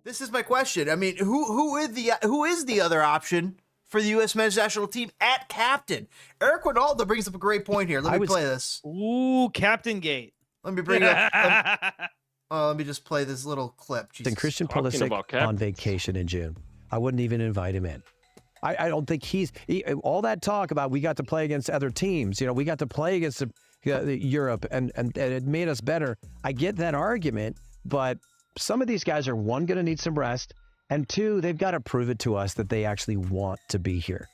This is my question. I mean, who is the other option for the U.S. men's national team at captain? Eric Winalda brings up a great point here. Let me play this. Ooh, Captain Gate. Let me bring it up. Let me just play this little clip. And Christian Pulisic on vacation in June. I wouldn't even invite him in. I don't think all that talk about we got to play against other teams. We got to play against Europe and it made us better. I get that argument, but some of these guys are, one, going to need some rest, and two, they've got to prove it to us that they actually want to be here.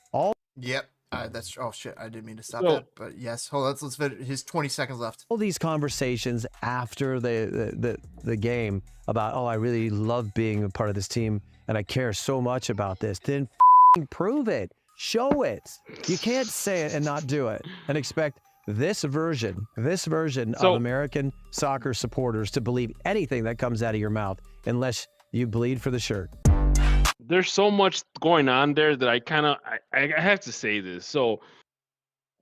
Yep. That's oh shit! I didn't mean to stop that, but yes. Hold on, let's finish. His 20 seconds left. All these conversations after the game about, I really love being a part of this team and I care so much about this. Then prove it, show it. You can't say it and not do it and expect this version of American soccer supporters to believe anything that comes out of your mouth unless you bleed for the shirt. There's so much going on there that I have to say this. So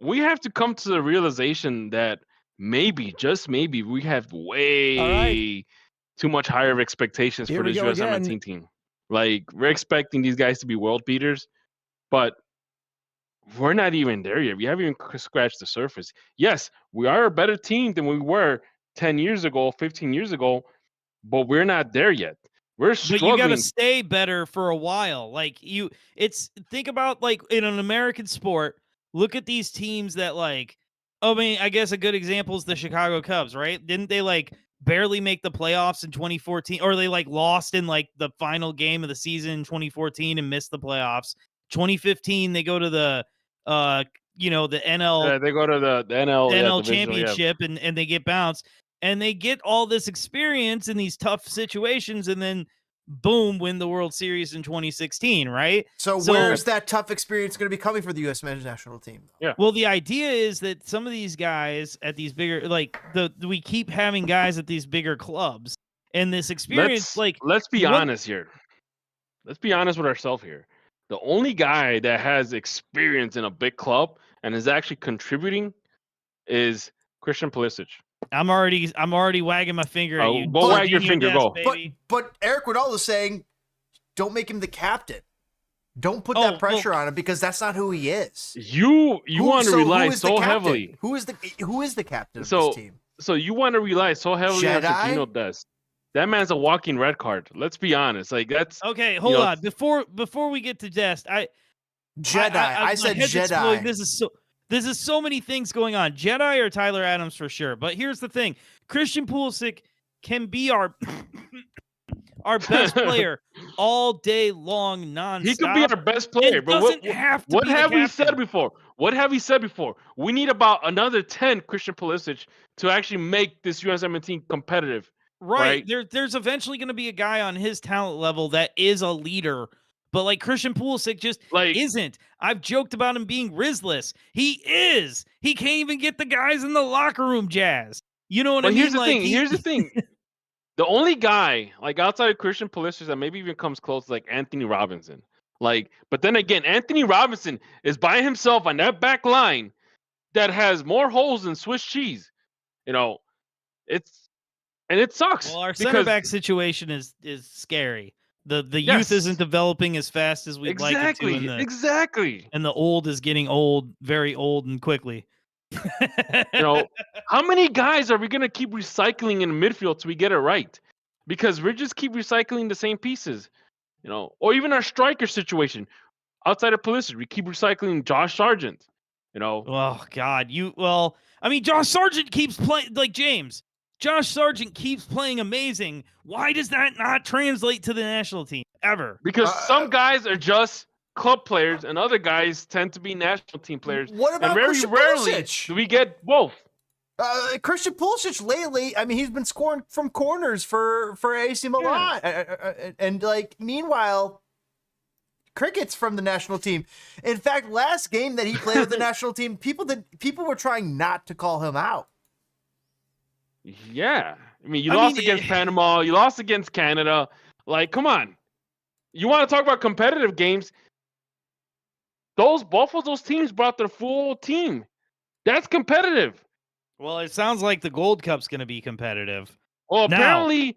we have to come to the realization that maybe, just maybe, we have way too much higher expectations for this USMNT team. Like, we're expecting these guys to be world beaters, but we're not even there yet. We haven't even scratched the surface. Yes, we are a better team than we were 10 years ago, 15 years ago, but we're not there yet. We're struggling. But you got to stay better for a while. Like think about, like, in an American sport, look at these teams that, like, I guess a good example is the Chicago Cubs, right? Didn't they, like, barely make the playoffs in 2014, or they, like, lost in, like, the final game of the season in 2014 and missed the playoffs? 2015, they go to the the NL. Yeah, they go to the NL championship and they get bounced. And they get all this experience in these tough situations, and then, boom, win the World Series in 2016, right? So where's that tough experience going to be coming for the U.S. men's national team? Yeah. Well, the idea is that some of these guys at these bigger, like, we keep having guys at these bigger clubs, and this experience, let's be honest here. Let's be honest with ourselves here. The only guy that has experience in a big club and is actually contributing is Christian Pulisic. I'm already wagging my finger at you. Go wag your finger, go. But Eric Winalda is saying, don't make him the captain. Don't put that pressure on him, because that's not who he is. You want to rely so heavily. Who is the captain of this team? So you want to rely so heavily on Jorginho does. That man's a walking red card. Let's be honest. Like, that's okay. Hold on. Before we get to Dest, I said Jedi. This is so many things going on. Jedi or Tyler Adams for sure. But here's the thing. Christian Pulisic can be our best player all day long, nonstop. He could be our best player, but what have we said before? What have we said before? We need about another 10 Christian Pulisic to actually make this USMNT competitive. Right. There's eventually going to be a guy on his talent level that is a leader. But, like, Christian Pulisic just isn't. I've joked about him being Rizless. He is. He can't even get the guys in the locker room jazzed. You know what I mean? Here's the thing. The only guy, like, outside of Christian Pulisic that maybe even comes close, like Anthony Robinson. Like, but then again, Anthony Robinson is by himself on that back line that has more holes than Swiss cheese. It sucks. Well, our center back situation is scary. The youth isn't developing as fast as we'd like it to. Exactly. And the old is getting old, very old, and quickly. How many guys are we going to keep recycling in the midfield till we get it right? Because we just keep recycling the same pieces, or even our striker situation. Outside of Pulisic, we keep recycling Josh Sargent, Oh, God. Josh Sargent keeps playing like James. Josh Sargent keeps playing amazing. Why does that not translate to the national team ever? Because some guys are just club players and other guys tend to be national team players. What about Christian Pulisic? Do we get both? Christian Pulisic lately, he's been scoring from corners for AC Milan. And meanwhile, crickets from the national team. In fact, last game that he played with the national team, people were trying not to call him out. Yeah. You lost against Panama. You lost against Canada. Like, come on. You want to talk about competitive games? Both of those teams brought their full team. That's competitive. Well, it sounds like the Gold Cup's going to be competitive. Well, apparently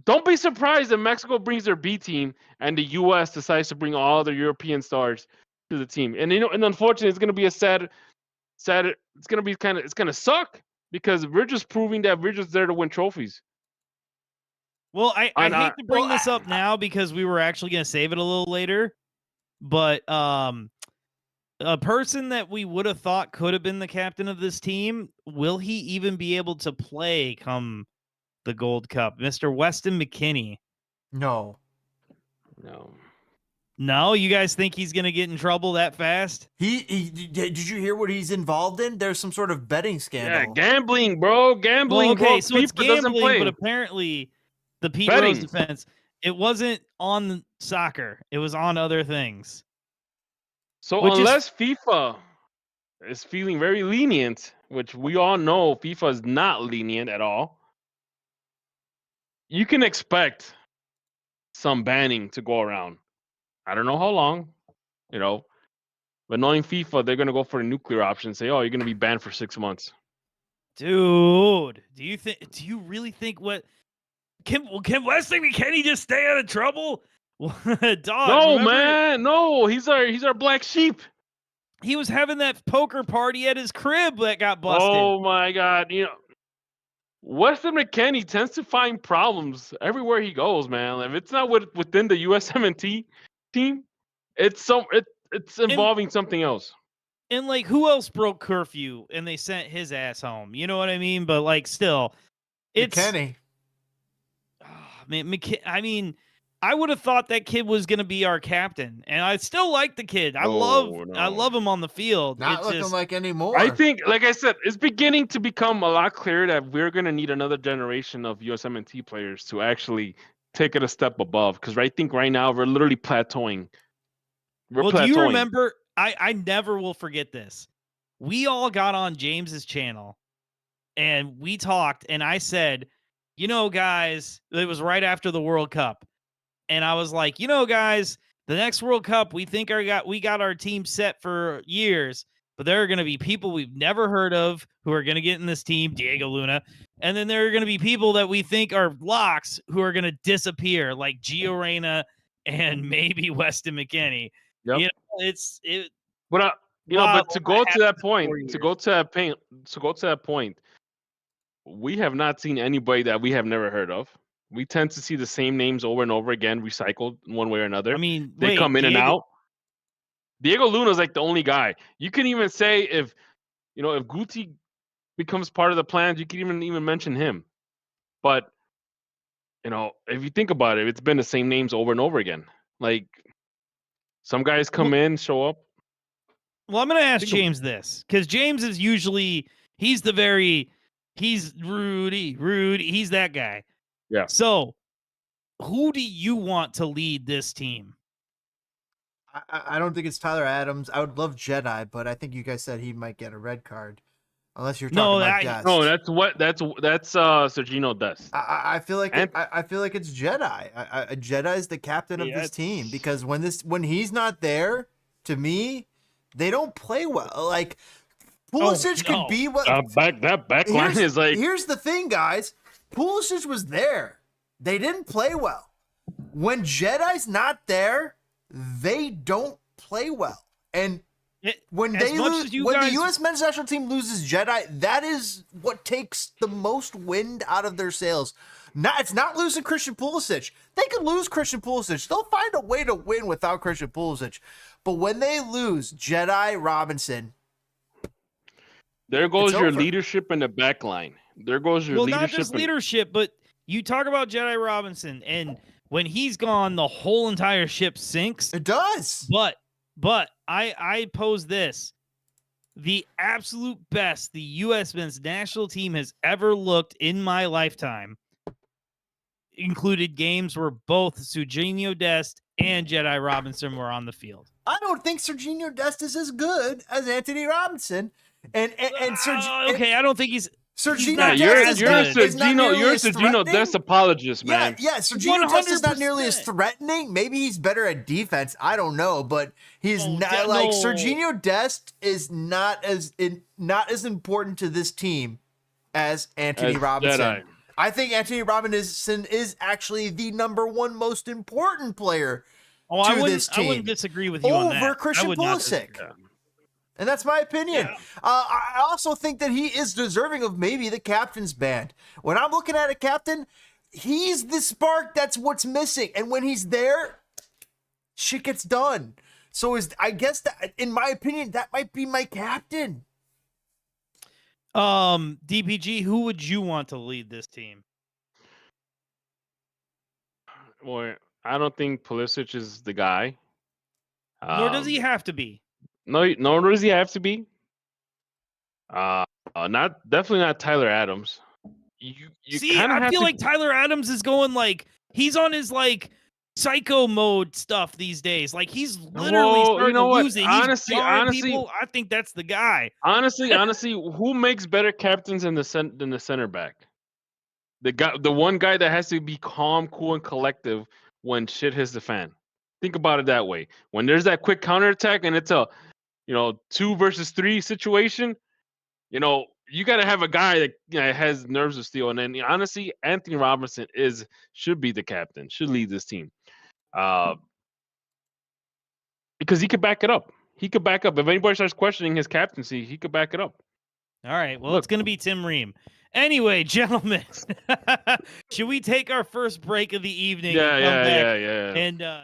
don't be surprised if Mexico brings their B team and the U.S. decides to bring all their European stars to the team. And and unfortunately, it's going to be a sad. It's going to be it's going to suck because we're just proving that we're just there to win trophies. Well, I hate to bring well, this up now because we were actually going to save it a little later, but a person that we would have thought could have been the captain of this team, will he even be able to play come the Gold Cup? Mr. Weston McKennie. No. No, you guys think he's going to get in trouble that fast? Did you hear what he's involved in? There's some sort of betting scandal. Yeah, gambling, bro. Gambling. Well, okay, bro. so it's FIFA doesn't gambling, play. but apparently the Pete Betting. Rose defense, it wasn't on soccer. It was on other things. So Which is- unless FIFA is feeling very lenient, which we all know FIFA is not lenient at all, you can expect some banning to go around. I don't know how long, but knowing FIFA, they're gonna go for a nuclear option. Say, oh, you're gonna be banned for 6 months. Dude, do you really think can Weston McKennie just stay out of trouble? Dog, No, remember? man, no. He's our black sheep. He was having that poker party at his crib that got busted. Oh my God, Weston McKennie tends to find problems everywhere he goes, man. If it's not within the USMNT team, it's involving something else. And like, who else broke curfew and they sent his ass home? You know what I mean? But like, still, it's McKennie. Oh, man, I mean, I would have thought that kid was going to be our captain, and I still like the kid. I love him on the field. Not It's looking just, like anymore. I think, like I said, it's beginning to become a lot clearer that we're going to need another generation of USMNT players to actually take it a step above. Because I think right now we're literally plateauing. Do you remember? I never will forget this. We all got on James's channel, and we talked, and I said, guys, it was right after the World Cup. And I was like, guys, the next World Cup, we think we got our team set for years, but there are going to be people we've never heard of who are going to get in this team, Diego Luna. And then there are going to be people that we think are locks who are going to disappear, like Gio Reyna and maybe Weston McKennie. Yep. But to go to that point, we have not seen anybody that we have never heard of. We tend to see the same names over and over again, recycled in one way or another. I mean, they come in and out. Diego Luna is like the only guy. You can even say if Guti becomes part of the plans, you can even mention him. But if you think about it, it's been the same names over and over again. Like some guys come in, show up. Well, I'm going to ask James this because James is usually he's Rudy, he's that guy. Yeah. So, who do you want to lead this team? I don't think it's Tyler Adams. I would love Jedi, but I think you guys said he might get a red card, unless you're talking about Dest. No, that's Sergino Dest. I feel like I feel like it's Jedi. Jedi is the captain of this team because when he's not there, to me, they don't play well. Like Pulisic could be what that back line is like. Here's the thing, guys. Pulisic was there. They didn't play well. When Jedi's not there, they don't play well. And when the U.S. men's national team loses Jedi, that is what takes the most wind out of their sails. It's not losing Christian Pulisic. They could lose Christian Pulisic. They'll find a way to win without Christian Pulisic. But when they lose Jedi Robinson, there goes your leadership in the back line. There goes your leadership. Well, not just leadership, but you talk about Jedi Robinson, and when he's gone, the whole entire ship sinks. It does. But I pose this. The absolute best the U.S. men's national team has ever looked in my lifetime included games where both Serginho Dest and Jedi Robinson were on the field. I don't think Serginho Dest is as good as Anthony Robinson. And okay, I don't think he's Serginho Dest is not you're a Serginho Dest apologist, man. Yeah, Serginho Dest is not nearly as threatening. Maybe he's better at defense. I don't know, but he's Serginho Dest is not as important to this team as Anthony Robinson. Jedi. I think Anthony Robinson is actually the #1 most important player Oh, to I this wouldn't. I wouldn't team disagree with you on that. over I Christian would not Pulisic. disagree. And that's my opinion. Yeah. I also think that he is deserving of maybe the captain's band. When I'm looking at a captain, he's the spark. That's what's missing. And when he's there, shit gets done. So I guess that, in my opinion, that might be my captain. DPG, who would you want to lead this team? Well, I don't think Pulisic is the guy. Nor does he have to be. No, nor does he have to be. Definitely not Tyler Adams. You See, kind of I have feel to. like Tyler Adams is going like he's on his like psycho mode stuff these days. Like he's literally Well, starting you know to what? lose it. Honestly, He's jarring honestly, people. I think that's the guy. honestly, who makes better captains than the center back? The one guy that has to be calm, cool, and collective when shit hits the fan. Think about it that way. When there's that quick counterattack and it's a 2 versus 3 situation, you got to have a guy that has nerves of steel. And then honestly, Anthony Robinson should be the captain, should lead this team, because he could back it up. He could back up. If anybody starts questioning his captaincy, he could back it up. All right. Well, Look. it's going to be Tim Ream. Anyway, gentlemen, should we take our first break of the evening? Yeah. And